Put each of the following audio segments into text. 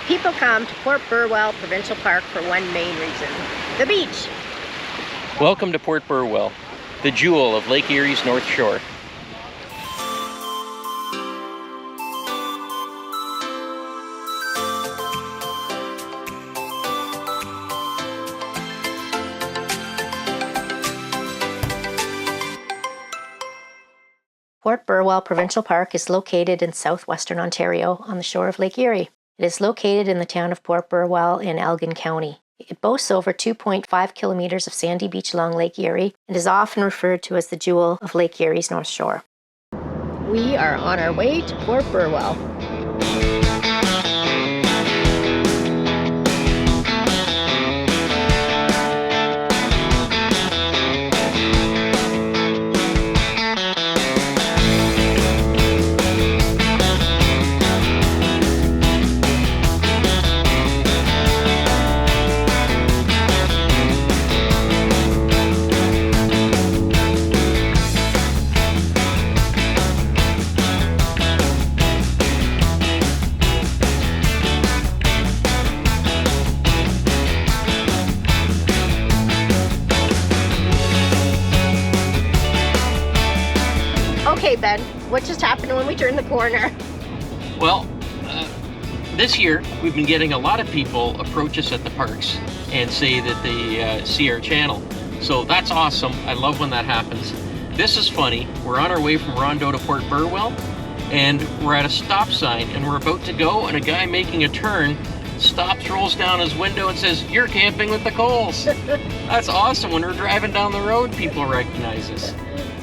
People come to Port Burwell Provincial Park for one main reason: the beach. Welcome to Port Burwell, the jewel of Lake Erie's North Shore. Port Burwell Provincial Park is located in southwestern Ontario on the shore of Lake Erie. It is located in the town of Port Burwell in Elgin County. It boasts over 2.5 kilometers of sandy beach along Lake Erie and is often referred to as the jewel of Lake Erie's North Shore. We are on our way to Port Burwell. Okay, Ben, what just happened when we turned the corner? Well, this year we've been getting a lot of people approach us at the parks and say that they see our channel. So that's awesome. I love when that happens. This is funny. We're on our way from Rondeau to Port Burwell, and we're at a stop sign, and we're about to go, and a guy making a turn stops, rolls down his window, and says, "You're camping with the Coles." That's awesome. When we're driving down the road, people recognize us.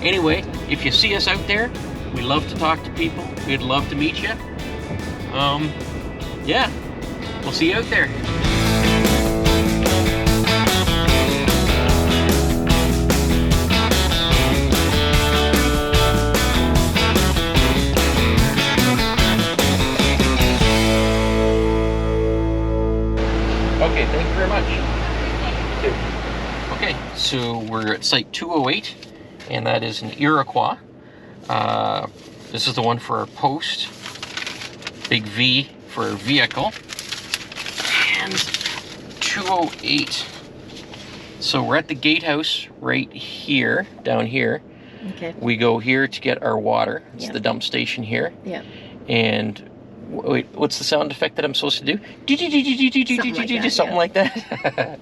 Anyway, if you see us out there, we love to talk to people. We'd love to meet you. Yeah, we'll see you out there. Okay, thank you very much. Okay, so we're at site 208. And that is an Iroquois. This is the one for our post. Big V for our vehicle. And 208. So we're at the gatehouse right here, down here. Okay. We go here to get our water. It's Yeah. the dump station here. Yeah. And wait, what's the sound effect that I'm supposed to do? Something like that.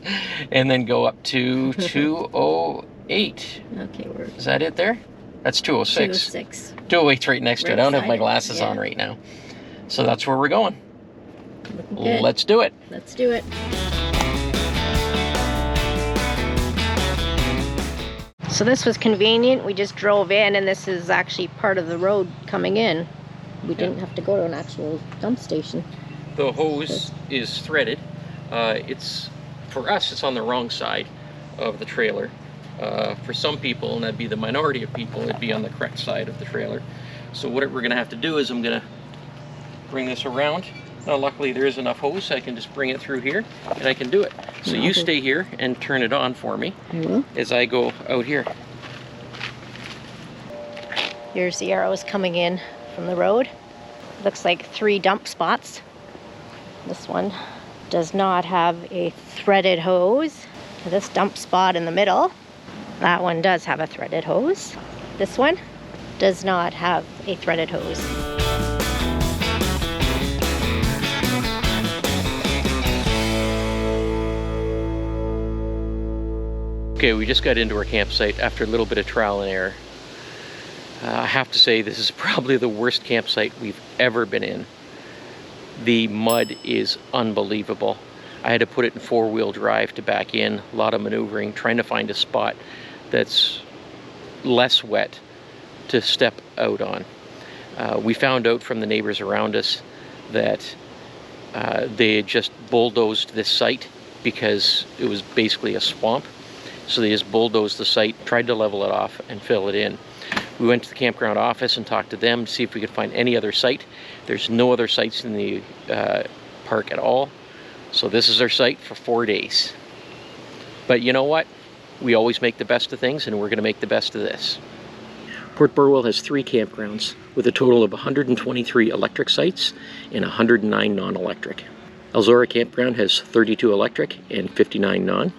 And then go up to 208. Okay, Is that it there? That's 206. 206. 208's right next to it. I don't have my Right glasses beside it, on right now. So that's where we're going. Looking good. Let's do it. Let's do it. So this was convenient. We just drove in, and this is actually part of the road coming in. We didn't have to go to an actual dump station. The hose is threaded. It's, for us, it's on the wrong side of the trailer. For some people, and that'd be the minority of people, it'd be on the correct side of the trailer. So what we're gonna have to do is I'm gonna bring this around. Now luckily there is enough hose, so I can just bring it through here and I can do it. So you stay here and turn it on for me as I go out here. Here's the arrows coming in from the road. Looks like 3 dump spots. This one does not have a threaded hose. This dump spot in the middle, that one does have a threaded hose. This one does not have a threaded hose. Okay, we just got into our campsite after a little bit of trial and error. I have to say this is probably the worst campsite we've ever been in. The mud is unbelievable. I had to put it in 4-wheel drive to back in, a lot of maneuvering, trying to find a spot that's less wet to step out on. We found out from the neighbors around us that they had just bulldozed this site because it was basically a swamp. So they just bulldozed the site, tried to level it off and fill it in. We went to the campground office and talked to them to see if we could find any other site. There's no other sites in the park at all. So this is our site for 4 days. But you know what? We always make the best of things, and we're going to make the best of this. Port Burwell has 3 campgrounds with a total of 123 electric sites and 109 non-electric. Elzora Campground has 32 electric and 59 non.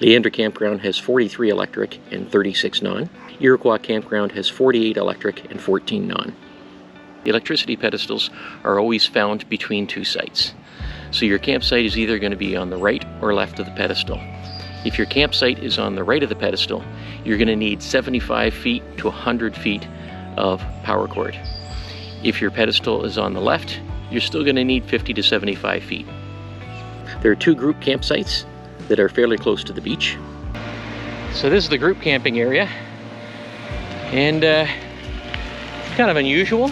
Leander Campground has 43 electric and 36 non. Iroquois Campground has 48 electric and 14 non. The electricity pedestals are always found between two sites. So your campsite is either going to be on the right or left of the pedestal. If your campsite is on the right of the pedestal, you're going to need 75 feet to 100 feet of power cord. If your pedestal is on the left, you're still going to need 50 to 75 feet. There are two group campsites that are fairly close to the beach. So this is the group camping area, and kind of unusual.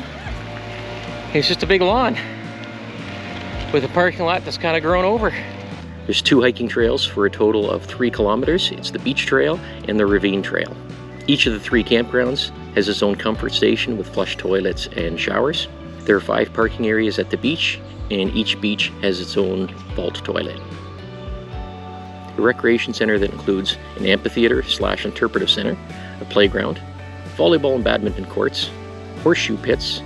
It's just a big lawn with a parking lot that's kind of grown over. There's two hiking trails for a total of 3 kilometers. It's the beach trail and the ravine trail. Each of the 3 campgrounds has its own comfort station with flush toilets and showers. There are 5 parking areas at the beach, and each beach has its own vault toilet. A recreation center that includes an amphitheater / interpretive center, a playground, volleyball and badminton courts, horseshoe pits.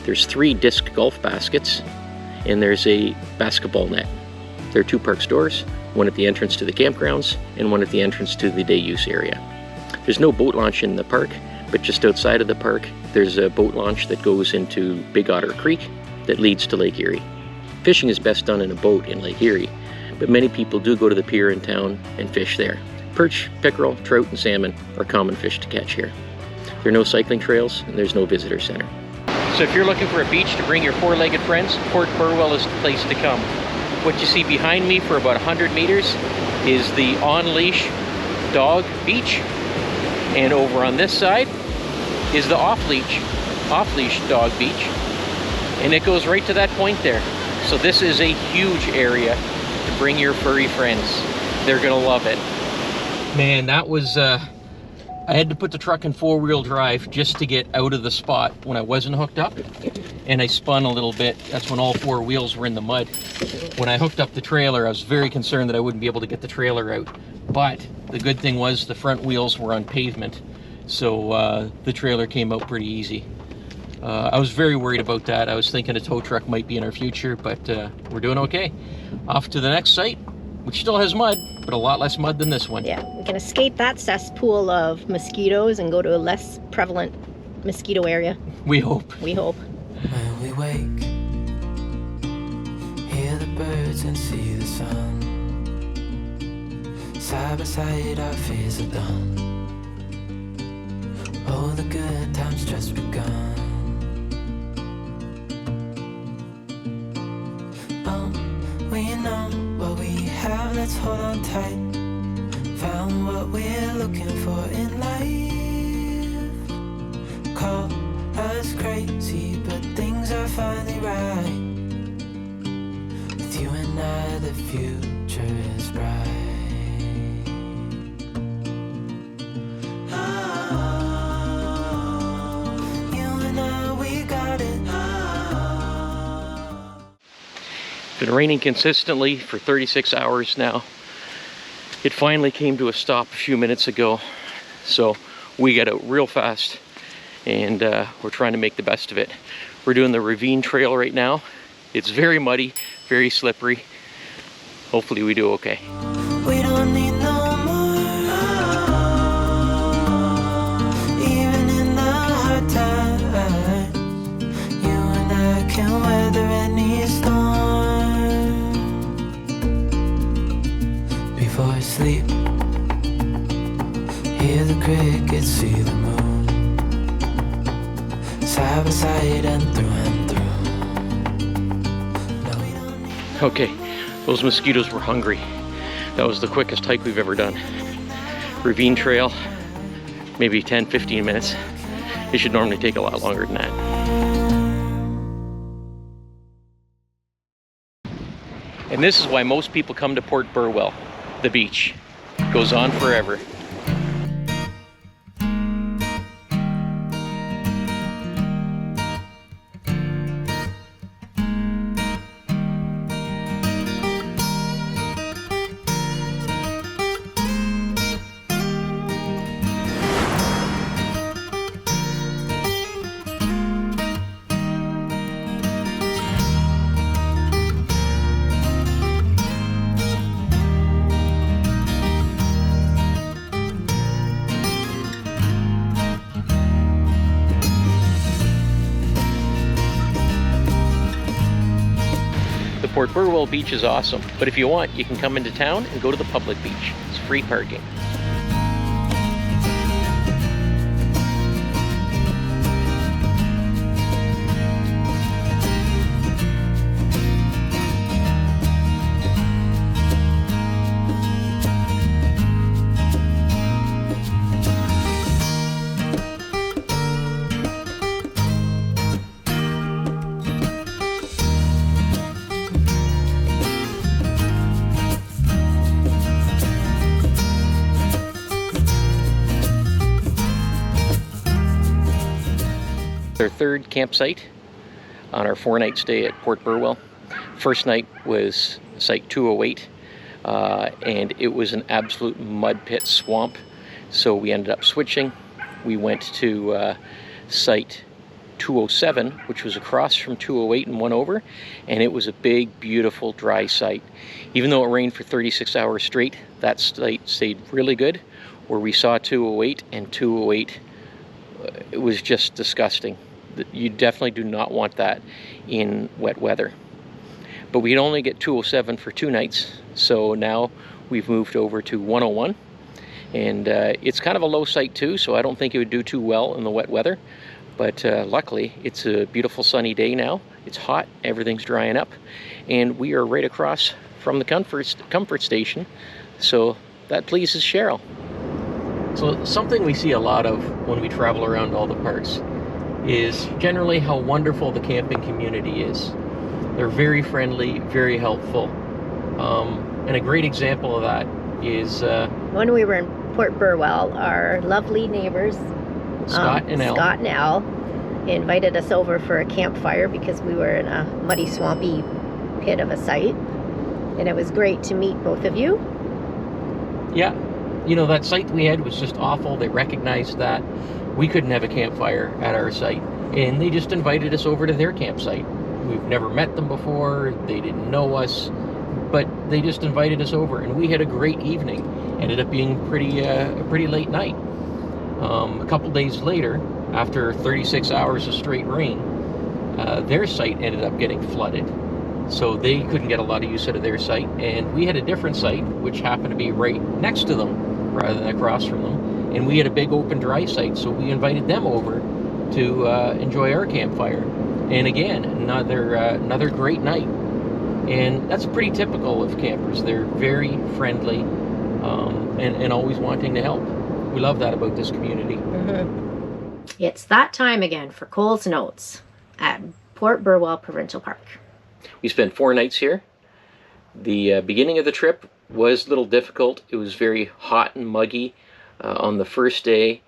There's 3 disc golf baskets, and there's a basketball net. There are 2 park stores, one at the entrance to the campgrounds and one at the entrance to the day use area. There's no boat launch in the park, but just outside of the park, there's a boat launch that goes into Big Otter Creek that leads to Lake Erie. Fishing is best done in a boat in Lake Erie, but many people do go to the pier in town and fish there. Perch, pickerel, trout, and salmon are common fish to catch here. There are no cycling trails, and there's no visitor center. So if you're looking for a beach to bring your 4-legged friends, Port Burwell is the place to come. What you see behind me for about 100 meters is the on-leash dog beach, and over on this side is the off-leash dog beach, and it goes right to that point there. So this is a huge area to bring your furry friends. They're gonna love it. Man, that was I had to put the truck in 4-wheel drive just to get out of the spot when I wasn't hooked up, and I spun a little bit. That's when all 4 wheels were in the mud. When I hooked up the trailer, I was very concerned that I wouldn't be able to get the trailer out, but the good thing was the front wheels were on pavement, so the trailer came out pretty easy. I was very worried about that. I was thinking a tow truck might be in our future, but we're doing okay. Off to the next site, which still has mud, but a lot less mud than this one. Yeah, we can escape that cesspool of mosquitoes and go to a less prevalent mosquito area. We hope. We hope. When we wake, hear the birds and see the sun. Side by side our fears are done. Oh, the good times just begun. Oh, we know what we have, let's hold on tight. Found what we're looking for in life. Call us crazy, but things are finally right. With you and I, the future is bright. Oh, you and I, we got it. Been raining consistently for 36 hours now. It finally came to a stop a few minutes ago, so we got out real fast, and we're trying to make the best of it. We're doing the ravine trail right now. It's very muddy, very slippery. Hopefully we do okay. We don't need no more. Even in the hard times, you and I can weather any storm. Before I sleep, hear the crickets, see the moon. Side by side and through and through. No, we don't need no Okay, those mosquitoes were hungry. That was the quickest hike we've ever done. Ravine trail, maybe 10-15 minutes. It should normally take a lot longer than that. And this is why most people come to Port Burwell, the beach. It goes on forever. The Port Burwell beach is awesome, but if you want, you can come into town and go to the public beach. It's free parking. Our third campsite on our 4-night stay at Port Burwell. First night was site 208, and it was an absolute mud pit swamp, so we ended up switching. We went to site 207, which was across from 208 and one over, and it was a big, beautiful, dry site. Even though it rained for 36 hours straight, that site stayed really good. Where we saw 208 and 208, it was just disgusting. You definitely do not want that in wet weather. But we'd only get 207 for 2 nights, so now we've moved over to 101. And it's kind of a low site too, so I don't think it would do too well in the wet weather. But luckily, it's a beautiful sunny day now. It's hot, everything's drying up, and we are right across from the comfort station, so that pleases Cheryl. So something we see a lot of when we travel around all the parks is generally how wonderful the camping community is. They're very friendly, very helpful, and a great example of that is when we were in Port Burwell, our lovely neighbors Scott and Elle invited us over for a campfire because we were in a muddy, swampy pit of a site, and it was great to meet both of you. Yeah, you know, that site we had was just awful. They recognized that we couldn't have a campfire at our site, and they just invited us over to their campsite. We've never met them before, they didn't know us, but they just invited us over, and we had a great evening. Ended up being a pretty late night. A couple days later, after 36 hours of straight rain, their site ended up getting flooded, so they couldn't get a lot of use out of their site, and we had a different site which happened to be right next to them rather than across from them. And we had a big open dry site, so we invited them over to enjoy our campfire. And again, another great night. And that's pretty typical of campers. They're very friendly and always wanting to help. We love that about this community. Mm-hmm. It's that time again for Cole's Notes at Port Burwell Provincial Park. We spent 4 nights here. The beginning of the trip was a little difficult. It was very hot and muggy on the first day,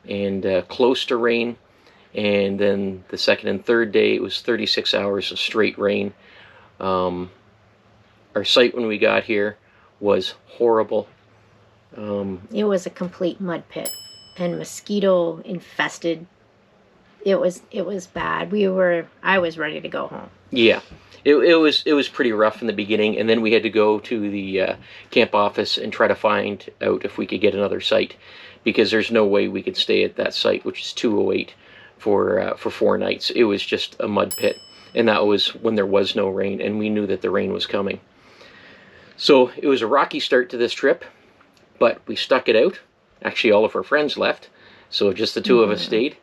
and close to rain, and then the second and third day it was 36 hours of straight rain. Our site when we got here was horrible. It was a complete mud pit and mosquito infested. It was bad. I was ready to go home. Yeah, it was pretty rough in the beginning, and then we had to go to the camp office and try to find out if we could get another site, because there's no way we could stay at that site, which is 208, for 4 nights. It was just a mud pit, and that was when there was no rain, and we knew that the rain was coming. So it was a rocky start to this trip, but we stuck it out. Actually, all of our friends left, so just the 2 of us stayed.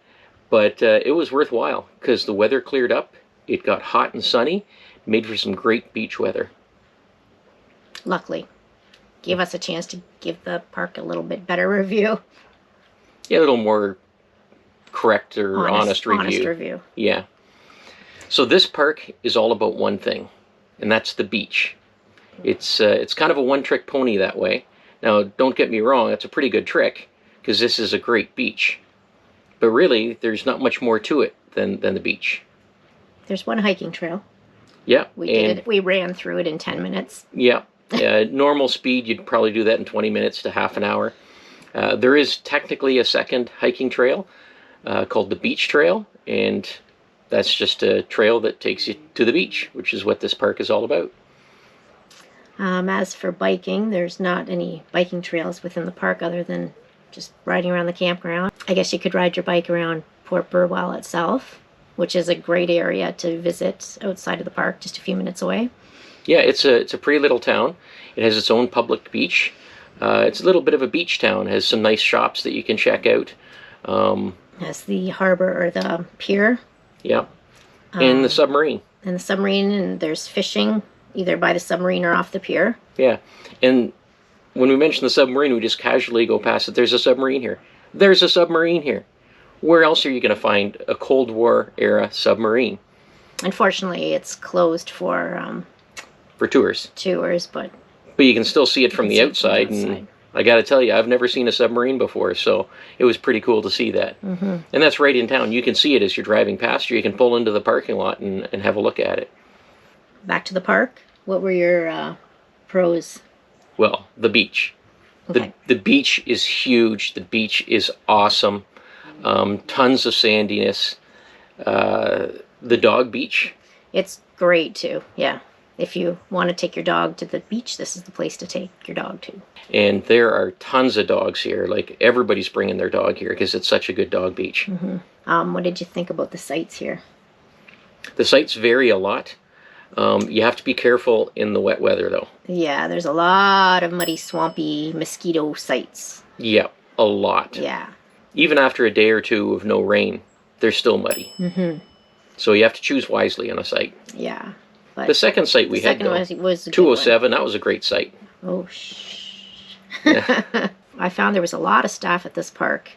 But it was worthwhile because the weather cleared up. It got hot and sunny, made for some great beach weather. Luckily, gave us a chance to give the park a little bit better review. Yeah, a little more correct or honest review. Honest review. Yeah. So this park is all about one thing, and that's the beach. It's kind of a one-trick pony that way. Now, don't get me wrong, that's a pretty good trick, because this is a great beach. But really, there's not much more to it than the beach. There's one hiking trail. Yeah. We ran through it in 10 minutes. Yeah. Normal speed, you'd probably do that in 20 minutes to half an hour. There is technically a second hiking trail called the Beach Trail, and that's just a trail that takes you to the beach, which is what this park is all about. As for biking, there's not any biking trails within the park other than just riding around the campground. I guess you could ride your bike around Port Burwell itself. which is a great area to visit outside of the park, just a few minutes away. Yeah, it's a pretty little town. It has its own public beach. It's a little bit of a beach town. It has some nice shops that you can check out. Has the harbor or the pier. Yeah, and the submarine. And the submarine, and there's fishing either by the submarine or off the pier. Yeah, and when we mention the submarine, we just casually go past it. There's a submarine here. There's a submarine here. Where else are you going to find a Cold War era submarine? Unfortunately, it's closed for tours. But you can still see it from the outside. And I got to tell you, I've never seen a submarine before, so it was pretty cool to see that. Mm-hmm. And that's right in town. You can see it as you're driving past you. You can pull into the parking lot and have a look at it. Back to the park. What were your pros? Well, the beach. Okay. The beach is huge. The beach is awesome. Tons of sandiness. The dog beach. It's great too, yeah. If you want to take your dog to the beach, this is the place to take your dog to. And there are tons of dogs here. Like, everybody's bringing their dog here because it's such a good dog beach. Mm-hmm. What did you think about the sights here? The sights vary a lot. You have to be careful in the wet weather, though. Yeah, there's a lot of muddy, swampy mosquito sites. Yeah, a lot. Yeah. Even after a day or two of no rain, they're still muddy. Mm-hmm. So you have to choose wisely on a site. Yeah. But the second site we had, though, was 207, that was a great site. Oh, shh. Yeah. I found there was a lot of staff at this park.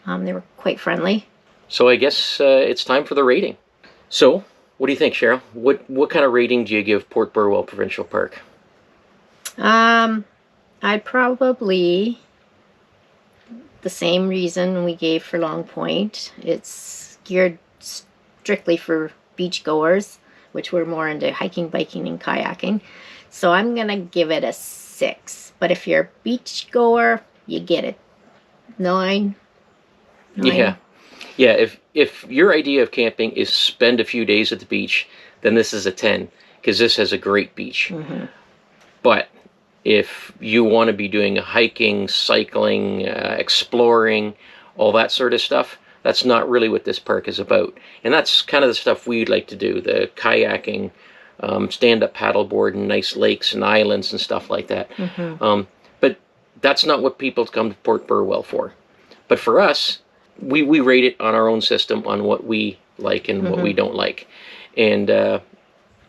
They were quite friendly. So I guess it's time for the rating. So, what do you think, Cheryl? What kind of rating do you give Port Burwell Provincial Park? I'd probably the same reason we gave for Long Point. It's geared strictly for beachgoers, which were more into hiking, biking, and kayaking. So I'm going to give it a 6. But if you're a beachgoer, you get it. 9. Yeah. Yeah, if your idea of camping is spend a few days at the beach, then this is a 10, because this has a great beach. Mm-hmm. But if you want to be doing hiking, cycling, exploring, all that sort of stuff, that's not really what this park is about. And that's kind of the stuff we'd like to do, the kayaking, stand-up paddleboarding, nice lakes and islands and stuff like that. Mm-hmm. But that's not what people come to Port Burwell for. But for us, we rate it on our own system on what we like and what we don't like. And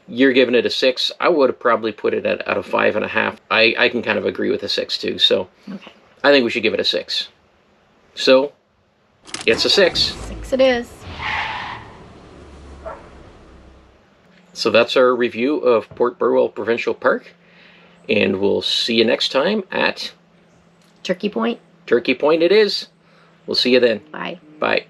you're giving it a 6. I would have probably put it at a 5.5. I can kind of agree with a 6 too. So okay. I think we should give it a 6. So it's a 6. 6 it is. So that's our review of Port Burwell Provincial Park. And we'll see you next time at Turkey Point. Turkey Point it is. We'll see you then. Bye. Bye.